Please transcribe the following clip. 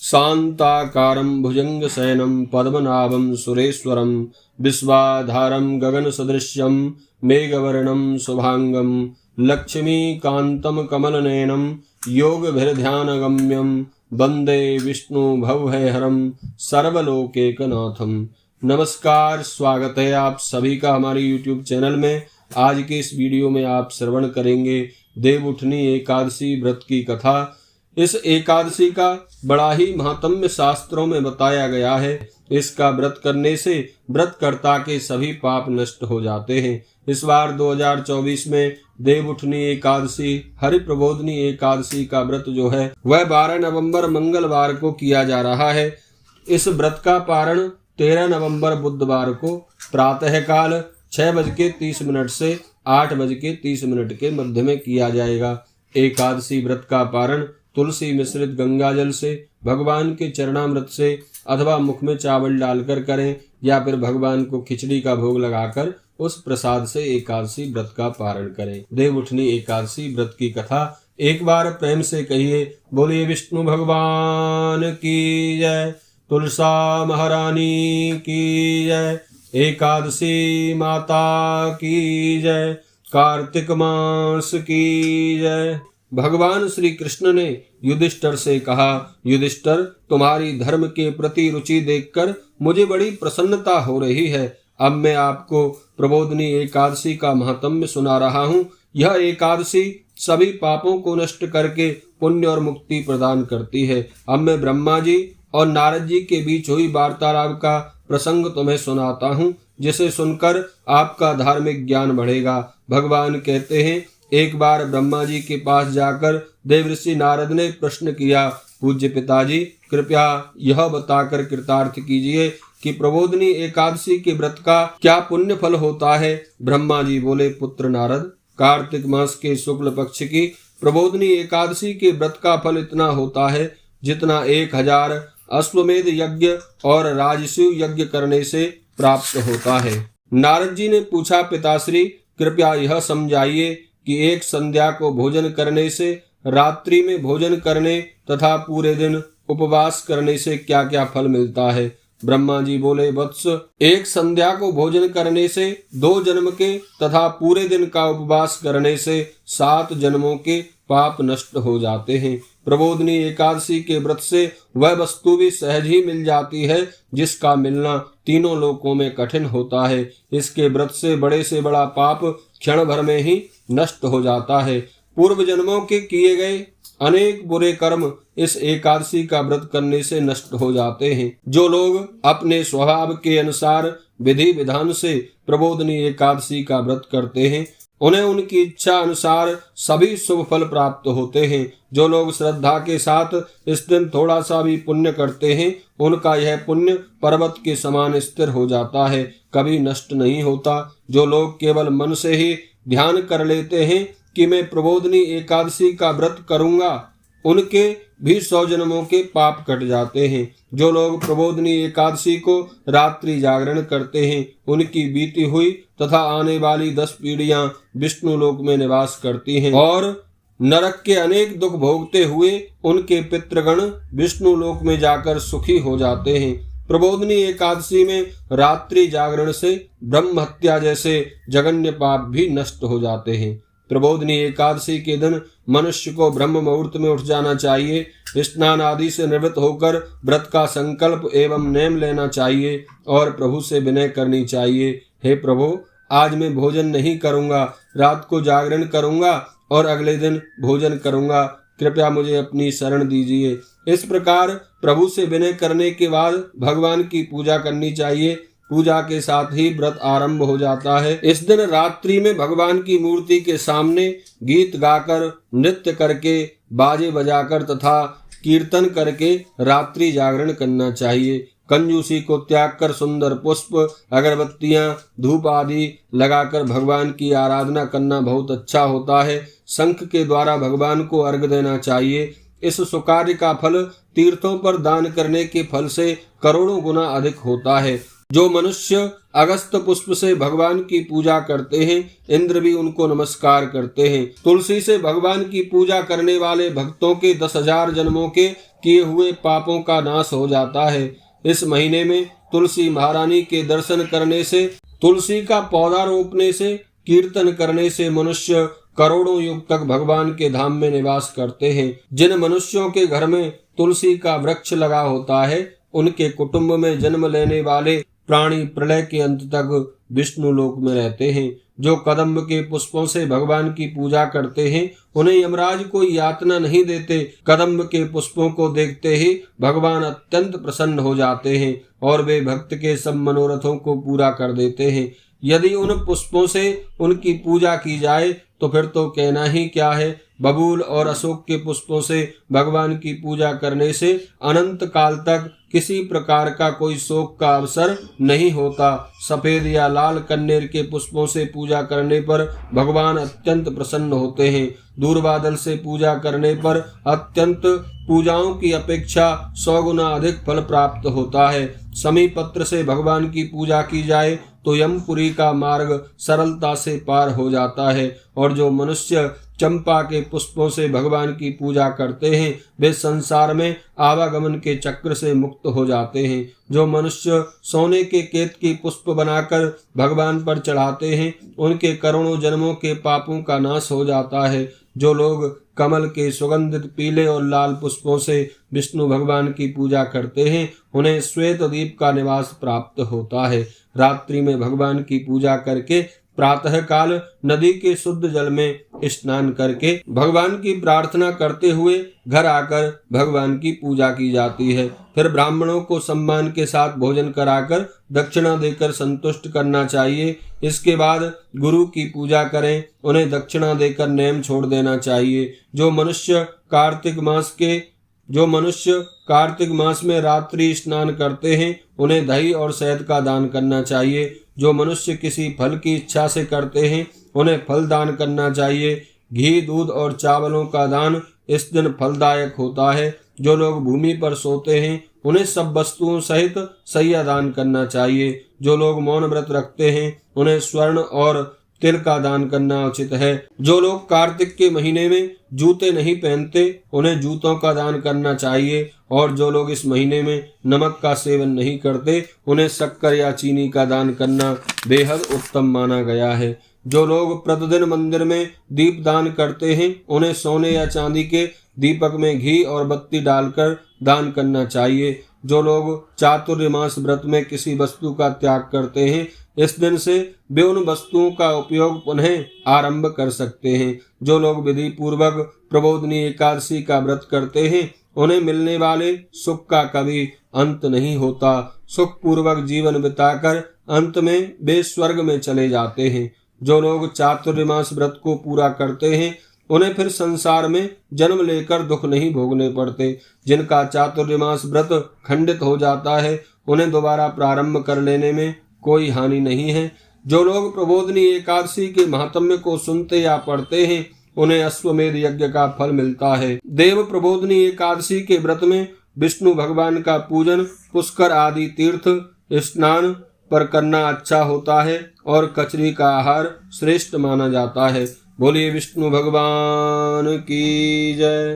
शान्ताकारं भुजङ्गशयनं पद्मनाभं सुरेश्वरं विश्वाधारं गगनसदृश्यं मेघवर्णं शुभांगं लक्ष्मीकान्तं कमलनयनं योगभिर्ध्यानगम्यं वन्दे विष्णु भवभयहरं सर्वलोकैकनाथं। नमस्कार, स्वागत है आप सभी का हमारे YouTube चैनल में। आज के इस वीडियो में आप श्रवण करेंगे देवउठनी एकादशी व्रत की कथा। इस एकादशी का बड़ा ही महात्म्य शास्त्रों में बताया गया है। इसका व्रत करने से व्रतकर्ता के सभी पाप नष्ट हो जाते हैं। इस बार 2024 में देवउठनी एकादशी हरि प्रबोधनी एकादशी का व्रत जो है वह 12 नवंबर मंगलवार को किया जा रहा है। इस व्रत का पारण 13 नवंबर बुधवार को प्रातः काल 6:30 से 8:30 के मध्य में किया जाएगा। एकादशी व्रत का पारण तुलसी मिश्रित गंगा जल से, भगवान के चरणामृत से अथवा मुख में चावल डालकर करें या फिर भगवान को खिचड़ी का भोग लगाकर उस प्रसाद से एकादशी व्रत का पारण करें। देवउठनी एकादशी व्रत की कथा एक बार प्रेम से कहिए, बोलिए विष्णु भगवान की जय, तुलसा महारानी की जय, एकादशी माता की जय, कार्तिक मास की जय। भगवान श्री कृष्ण ने युधिष्ठिर से कहा, युधिष्ठिर, तुम्हारी धर्म के प्रति रुचि देखकर मुझे बड़ी प्रसन्नता हो रही है। अब मैं आपको प्रबोधनी एकादशी का महात्म्य सुना रहा हूँ। यह एकादशी सभी पापों को नष्ट करके पुण्य और मुक्ति प्रदान करती है। अब मैं ब्रह्मा जी और नारद जी के बीच हुई वार्तालाप का प्रसंग तुम्हें सुनाता हूँ, जिसे सुनकर आपका धार्मिक ज्ञान बढ़ेगा। भगवान कहते हैं, एक बार ब्रह्मा जी के पास जाकर देवऋषि नारद ने प्रश्न किया, पूज्य पिताजी, कृपया यह बताकर कृतार्थ कीजिए कि प्रबोधनी एकादशी के व्रत का क्या पुण्य फल होता है। ब्रह्मा जी बोले, पुत्र नारद, कार्तिक मास के शुक्ल पक्ष की प्रबोधनी एकादशी के व्रत का फल इतना होता है जितना 1000 अश्वमेध यज्ञ और राजसूय यज्ञ करने से प्राप्त होता है। नारद जी ने पूछा, पिताश्री, कृपया यह समझाइए कि एक संध्या को भोजन करने से, रात्रि में भोजन करने तथा पूरे दिन उपवास करने से क्या क्या फल मिलता है। ब्रह्मा जी बोले, वत्स, एक संध्या को भोजन करने से 2 जन्म के तथा पूरे दिन का उपवास करने से 7 जन्मों के पाप नष्ट हो जाते हैं। प्रबोधनी एकादशी के व्रत से वह वस्तु भी सहज ही मिल जाती है जिसका मिलना तीनों लोकों में कठिन होता है। इसके व्रत से बड़ा पाप क्षण भर में ही नष्ट हो जाता है। पूर्व जन्मों के किए गए अनेक बुरे कर्म इस एकादशी का व्रत करने से नष्ट हो जाते हैं। जो लोग अपने स्वभाव के अनुसार विधि विधान से प्रबोधनी एकादशी का व्रत करते हैं, उन्हें उनकी इच्छा अनुसार सभी शुभ फल प्राप्त होते हैं। जो लोग श्रद्धा के साथ इस दिन थोड़ा सा भी पुण्य करते हैं, उनका यह पुण्य पर्वत के समान स्थिर हो जाता है, कभी नष्ट नहीं होता। जो लोग केवल मन से ही ध्यान कर लेते हैं कि मैं प्रबोधनी एकादशी का व्रत करूंगा, उनके भी 100 जन्मों के पाप कट जाते हैं। जो लोग प्रबोधनी एकादशी को रात्रि जागरण करते हैं, उनकी बीती हुई तथा आने वाली 10 पीढ़ियां विष्णु लोक में निवास करती हैं और नरक के अनेक दुख भोगते हुए उनके पितृगण विष्णु लोक में जाकर सुखी हो जाते हैं। प्रबोधनी एकादशी में रात्रि जागरण से ब्रह्म हत्या जैसे जघन्य पाप भी नष्ट हो जाते हैं। प्रबोधनी एकादशी के दिन मनुष्य को ब्रह्म मुहूर्त में उठ जाना चाहिए। स्नान आदि से निवृत्त होकर व्रत का संकल्प एवं नेम लेना चाहिए और प्रभु से विनय करनी चाहिए, हे प्रभु, आज मैं भोजन नहीं करूंगा, रात को जागरण करूंगा और अगले दिन भोजन करूंगा, कृपया मुझे अपनी शरण दीजिए। इस प्रकार प्रभु से विनय करने के बाद भगवान की पूजा करनी चाहिए। पूजा के साथ ही व्रत आरंभ हो जाता है। इस दिन रात्रि में भगवान की मूर्ति के सामने गीत गाकर, नृत्य करके, बाजे बजाकर तथा कीर्तन करके रात्रि जागरण करना चाहिए। कंजूसी को त्याग कर सुंदर पुष्प, अगरबत्तियां, धूप आदि लगाकर भगवान की आराधना करना बहुत अच्छा होता है। शंख के द्वारा भगवान को अर्घ्य देना चाहिए। इस सुकार्य का फल तीर्थों पर दान करने के फल से करोड़ों गुना अधिक होता है। जो मनुष्य अगस्त पुष्प से भगवान की पूजा करते हैं, इंद्र भी उनको नमस्कार करते हैं। तुलसी से भगवान की पूजा करने वाले भक्तों के 10,000 जन्मों के किए हुए पापों का नाश हो जाता है। इस महीने में तुलसी महारानी के दर्शन करने से, तुलसी का पौधा रोपने से, कीर्तन करने से मनुष्य करोड़ों युग तक भगवान के धाम में निवास करते हैं। जिन मनुष्यों के घर में तुलसी का वृक्ष लगा होता है, उनके कुटुंब में जन्म लेने वाले प्राणी प्रलय के अंत तक विष्णु लोक में रहते हैं। जो कदम्ब के पुष्पों से भगवान की पूजा करते हैं, उन्हें यमराज कोई यातना नहीं देते। कदम्ब के पुष्पों को देखते ही भगवान अत्यंत प्रसन्न हो जाते हैं और वे भक्त के सब मनोरथों को पूरा कर देते हैं। यदि उन पुष्पों से उनकी पूजा की जाए तो फिर तो कहना ही क्या है। बबूल और अशोक के पुष्पों से भगवान की पूजा करने से अनंत काल तक किसी प्रकार का कोई शोक का अवसर नहीं होता। सफेद या लाल कन्नेर के पुष्पों से पूजा करने पर भगवान अत्यंत प्रसन्न होते हैं। दूरबादल से पूजा करने पर अत्यंत पूजाओं की अपेक्षा 100 गुना अधिक फल प्राप्त होता है। समी पत्र से भगवान की पूजा की जाए तो यमपुरी का मार्ग सरलता से पार हो जाता है। और जो मनुष्य चंपा के पुष्पों से भगवान की पूजा करते हैं, वे संसार में आवागमन के चक्र से मुक्त हो जाते हैं। जो मनुष्य सोने के केत की पुष्प बनाकर भगवान पर चढ़ाते हैं, उनके करोड़ों जन्मों के पापों का नाश हो जाता है। जो लोग कमल के सुगंधित पीले और लाल पुष्पों से विष्णु भगवान की पूजा करते हैं, उन्हें श्वेत द्वीप का निवास प्राप्त होता है। रात्रि में भगवान की पूजा करके प्रातः काल नदी के शुद्ध जल में स्नान करके भगवान की प्रार्थना करते हुए घर आकर भगवान की पूजा की जाती है। फिर ब्राह्मणों को सम्मान के साथ भोजन कराकर दक्षिणा देकर संतुष्ट करना चाहिए। इसके बाद गुरु की पूजा करें, उन्हें दक्षिणा देकर नेम छोड़ देना चाहिए। जो मनुष्य कार्तिक मास में रात्रि स्नान करते हैं, उन्हें दही और शहद का दान करना चाहिए। जो मनुष्य किसी फल की इच्छा से करते हैं, उन्हें फल दान करना चाहिए। घी, दूध और चावलों का दान इस दिन फलदायक होता है। जो लोग भूमि पर सोते हैं, उन्हें सब वस्तुओं सहित शय्या दान करना चाहिए। जो लोग मौन व्रत रखते हैं, उन्हें स्वर्ण और तिल का दान करना उचित है। जो लोग कार्तिक के महीने में जूते नहीं पहनते, उन्हें जूतों का दान करना चाहिए। और जो लोग इस महीने में नमक का सेवन नहीं करते, उन्हें शक्कर या चीनी का दान करना बेहद उत्तम माना गया है। जो लोग प्रतिदिन मंदिर में दीप दान करते हैं, उन्हें सोने या चांदी के दीपक में घी और बत्ती डालकर दान करना चाहिए। जो लोग चातुर्मास व्रत में किसी वस्तु का त्याग करते हैं, इस दिन से वे उन वस्तुओं का उपयोग पुनः आरंभ कर सकते हैं। जो लोग विधि पूर्वक प्रबोधनी एकादशी का व्रत करते हैं, उन्हें मिलने वाले सुख का कभी अंत नहीं होता। सुख पूर्वक जीवन बिताकर अंत में वे स्वर्ग में चले जाते हैं। जो लोग चातुर्मास व्रत को पूरा करते हैं, उन्हें फिर संसार में जन्म लेकर दुख नहीं भोगने पड़ते। जिनका चातुर्मास व्रत खंडित हो जाता है, उन्हें दोबारा प्रारंभ कर लेने में कोई हानि नहीं है। जो लोग प्रबोधनी एकादशी के महात्म्य को सुनते या पढ़ते हैं, उन्हें अश्वमेध यज्ञ का फल मिलता है। देव प्रबोधनी एकादशी के व्रत में विष्णु भगवान का पूजन, पुष्कर आदि तीर्थ स्नान पर करना अच्छा होता है और कचरी का आहार श्रेष्ठ माना जाता है। बोलिए विष्णु भगवान की जय।